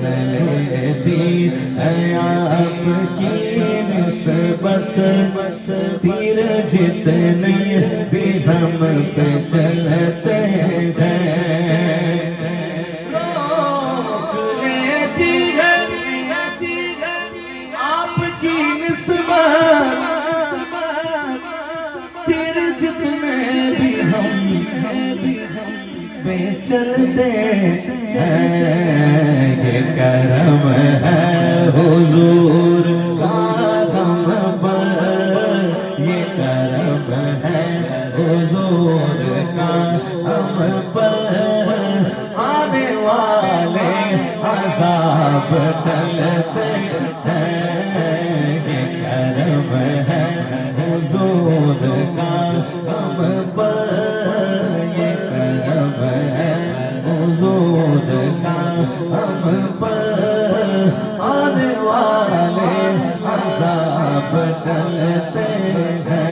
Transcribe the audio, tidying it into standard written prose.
لیتی ہے آپ کی نسبت، تیر جتنے بھی ہم پہ چلتے ہیں روک لیتی ہے آپ کی نسبت، تیر جتنے بھی ہم پہ چلتے ہیں، یہ کرم ہے حضور کا ہم پر، یہ کرم ہے حضور کا ہم پر، آنے والے عذاب ٹلتے ہیں، یہ کرم ہے حضور کا ہم پر، یہ کرم ہے حضور کا ہم پر، آنے والے عذاب ٹلتے ہیں۔